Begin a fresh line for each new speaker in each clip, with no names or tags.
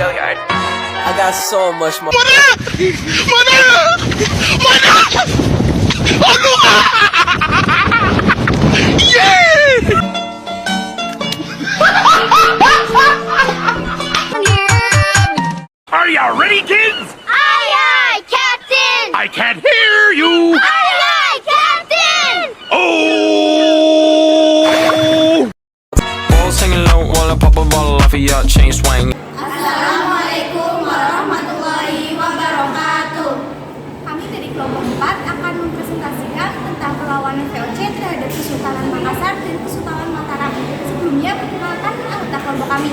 I got so much more.
Are you ready, kids?
Aye, Captain!
I can't hear you.
Aye, Captain!
Oh!
All singing low while I pop a bottle off of your chain swing.
Assalamualaikum warahmatullahi wabarakatuh. Kami dari kelompok 4 akan mempresentasikan tentang perlawanan VOC terhadap Kesultanan Makassar dan Kesultanan Mataram. Sebelumnya, perkenalkan anggota kelompok kami.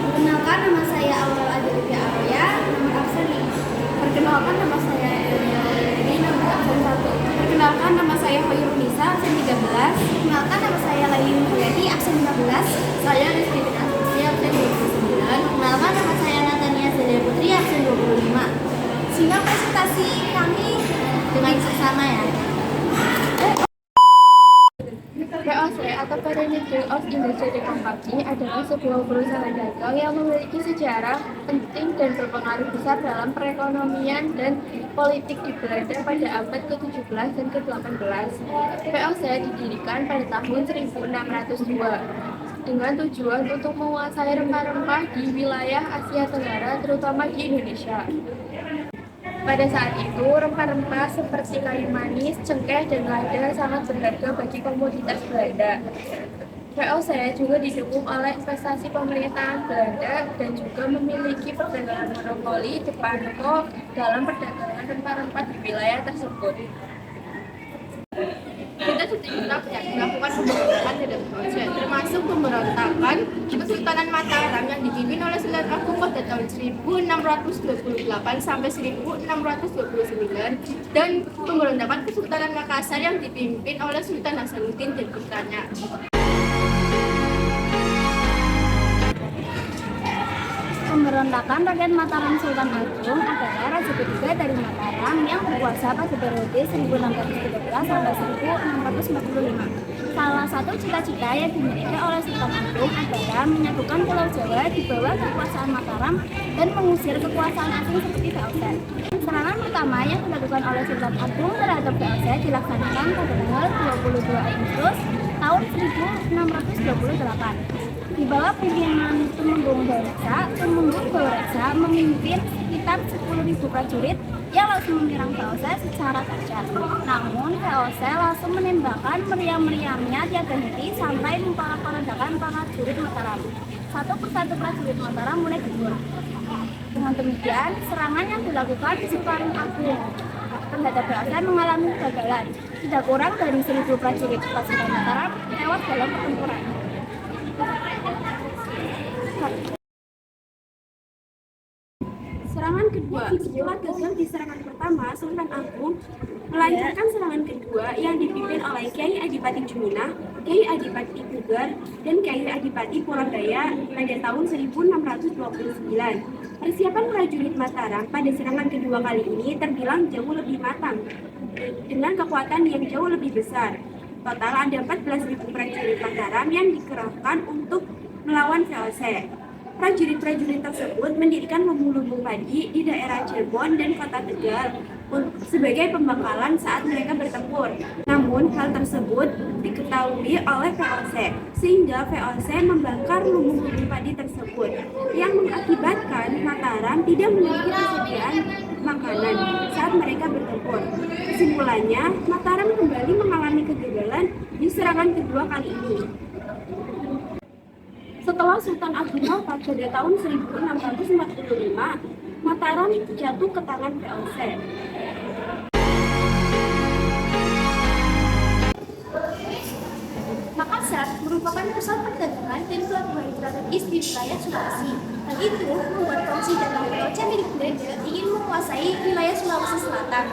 Perkenalkan, nama saya Aurel Adelivia Arroya, nomor absen 5. Perkenalkan, nama saya Elia Leni, nomor absen 1. Perkenalkan, nama saya Hoyur Nisa, absen 13. Perkenalkan, nama saya Laili Mulyadi, absen 15. Saya Rizky Binasri, absen 29. Perkenalkan, nama saya Natania Zelia Putri, absen 25. Simak presentasi kami dengan seksama ya.
VOC atau Perimeter of Industry Company adalah sebuah perusahaan dagang yang memiliki sejarah penting dan berpengaruh besar dalam perekonomian dan politik di Belanda pada abad ke-17 dan ke-18. VOC didirikan pada tahun 1602 dengan tujuan untuk menguasai rempah-rempah di wilayah Asia Tenggara, terutama di Indonesia. Pada saat itu, rempah-rempah seperti kayu manis, cengkeh, dan lada sangat berharga bagi komoditas Belanda. VOC juga didukung oleh investasi pemerintahan Belanda dan juga memiliki perdagangan monopoli Jepangko dalam perdagangan rempah-rempah di wilayah tersebut. Kita sudah melakukan pemberontakan terhadap VOC, termasuk pemberontakan Kesultanan Mataram yang dipimpin oleh Sultan Agung pada tahun 1628 sampai 1629 dan pemberontakan Kesultanan Makassar yang dipimpin oleh Sultan Hasanuddin dan putranya. Pemberontakan rakyat Mataram Sultan Agung adalah raja ketiga dari Mataram yang berkuasa pada periode 1613 sampai 1645. Salah satu cita-cita yang dimiliki oleh Sultan Agung adalah menyatukan Pulau Jawa di bawah kekuasaan Mataram dan mengusir kekuasaan asing seperti VOC. Serangan pertama yang dilakukan oleh Sultan Agung terhadap VOC dilaksanakan pada tanggal 22 Agustus tahun 1628. Di bawah pimpinan Tumenggung Baureksa memimpin sekitar 10.000 prajurit yang langsung menyerang VOC secara dahsyat. Namun VOC langsung menembakkan meriam-meriamnya tiada henti sampai memporak-porandakan prajurit Mataram. Satu persatu prajurit Mataram mulai gugur. Dengan demikian, serangan yang dilakukan Sultan Agung terhadap VOC mengalami kegagalan. Tidak kurang dari 1.000 prajurit pasukan Mataram tewas dalam pertempuran.
Serangan kedua, setelah gagal di serangan pertama, Sultan Agung melancarkan serangan kedua yang dipimpin oleh Kiai Adipati Juminah, Kiai Adipati Pugar, dan Kiai Adipati Puradaya pada tahun 1629. Persiapan prajurit Mataram pada serangan kedua kali ini terbilang jauh lebih matang, dengan kekuatan yang jauh lebih besar. Total ada 14.000 prajurit Mataram yang dikerahkan untuk melawan VOC. Prajurit-prajurit tersebut mendirikan lumbung-lumbung padi di daerah Cirebon dan Kota Tegal sebagai pembekalan saat mereka bertempur. Namun hal tersebut diketahui oleh VOC sehingga VOC membakar lumbung-lumbung padi tersebut yang mengakibatkan Mataram tidak memiliki persediaan makanan saat mereka bertempur. Kesimpulannya, Mataram kembali mengalami kegagalan di serangan kedua kali ini. Setelah Sultan Agung wafat pada tahun 1645, Mataram jatuh ke tangan VOC.
Makassar merupakan pusat perdagangan dan pelabuhan strategis di wilayah Sulawesi. Hal itu membuat fungsi dagang VOC milik Belanda ingin menguasai wilayah Sulawesi Selatan,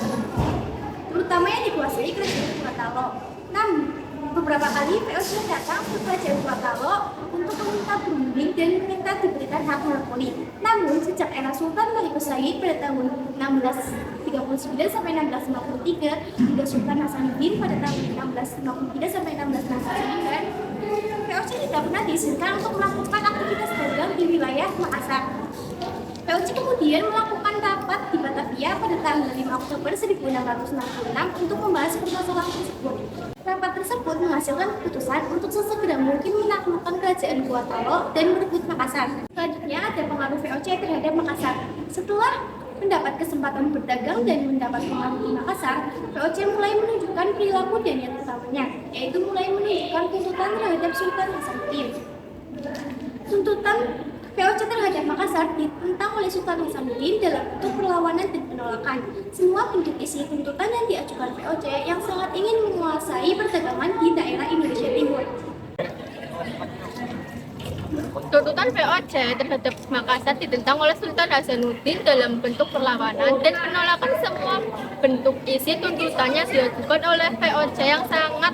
terutama yang dikuasai Kerajaan Gorontalo. Namun, beberapa kali VOC datang ke Kerajaan Gorontalo untuk meminta berunding dan meminta diberikan hak monopoli. Namun, sejak era Sultan Malikus Said pada tahun 1639 sampai 1653 hingga Sultan Hasanuddin pada tahun 1653 sampai 1669, VOC tidak pernah diizinkan untuk melakukan aktivitas dagang di wilayah Makassar. POC kemudian melakukan rapat di Batavia pada tanggal 5 Oktober 1666 untuk membahas permasalahan tersebut. Rapat tersebut menghasilkan keputusan untuk sesegera mungkin menaklukkan kerajaan Kuatalo dan merebut Makassar. Selanjutnya ada pengaruh VOC terhadap Makassar. Setelah mendapat kesempatan berdagang dan mendapat pengaruh di Makassar, VOC mulai menunjukkan perilaku dan yang utamanya, yaitu mulai menunjukkan tuntutan terhadap Sultan Hasanuddin. Tuntutan VOC terhadap Makassar ditentang oleh Sultan Hasanuddin dalam bentuk perlawanan dan penolakan. Semua bentuk isi tuntutan yang diajukan VOC yang sangat ingin menguasai perdagangan di daerah Indonesia Timur.
Tuntutan VOC terhadap Makassar ditentang oleh Sultan Hasanuddin dalam bentuk perlawanan dan penolakan. Semua bentuk isi tuntutannya diajukan oleh VOC yang sangat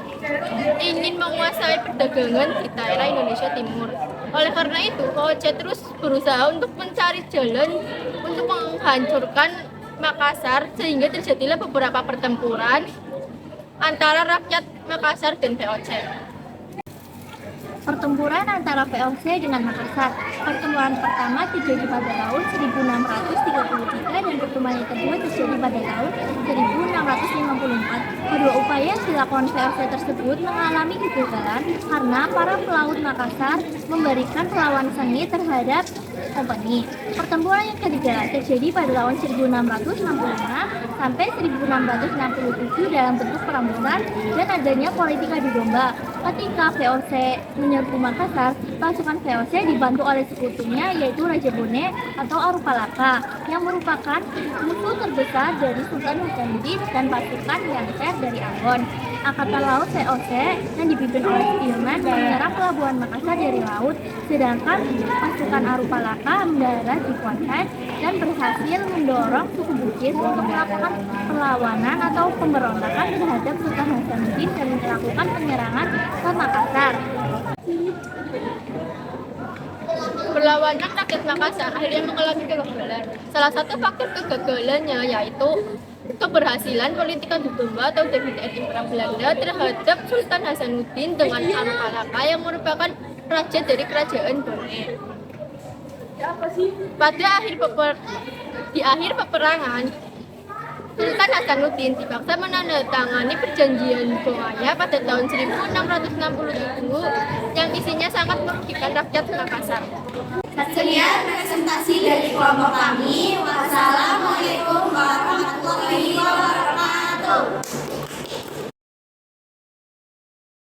ingin menguasai perdagangan di daerah Indonesia Timur. Oleh karena itu, VOC terus berusaha untuk mencari jalan untuk menghancurkan Makassar sehingga terjadilah beberapa pertempuran antara rakyat Makassar dan VOC.
Pertempuran antara VOC dengan Makassar. Pertemuan pertama terjadi pada tahun 1633 dan pertemuan yang kedua terjadi pada tahun 1654. Kedua upaya yang dilakukan VOC tersebut mengalami kegagalan karena para pelaut Makassar memberikan perlawanan sengit terhadap kompeni. Pertempuran yang ketiga terjadi pada tahun 1665 sampai 1667 dalam bentuk perang besar dan adanya politika adu domba. Ketika VOC menyerbu Makassar, pasukan VOC dibantu oleh sekutunya yaitu Raja Bone atau Arupalaka yang merupakan musuh terbesar dari Sultan Hasanuddin dan pasukan Yangsher dari Ambon. Angkatan Laut VOC yang dipimpin oleh Sudirman menyerang pelabuhan Makassar dari laut, sedangkan pasukan Arupalaka mendarat di Kuantan dan berhasil mendorong suku Bugis untuk melakukan perlawanan atau pemberontakan terhadap Sultan Hasanuddin dan melakukan penyerangan ke Makassar.
Perlawanan rakyat Makassar akhirnya mengalami kegagalan. Salah satu faktor kegagalannya yaitu keberhasilan politik adu domba atau DPR Impera Belanda terhadap Sultan Hasanuddin dengan Arupalaka yang merupakan raja dari kerajaan Bone. Di akhir peperangan, Sultan Hasanuddin dipaksa menandatangani perjanjian Bongaya pada tahun 1667 yang isinya sangat merugikan rakyat Makassar.
Sekian presentasi dari kelompok kami. Wassalamualaikum warahmatullahi wabarakatuh.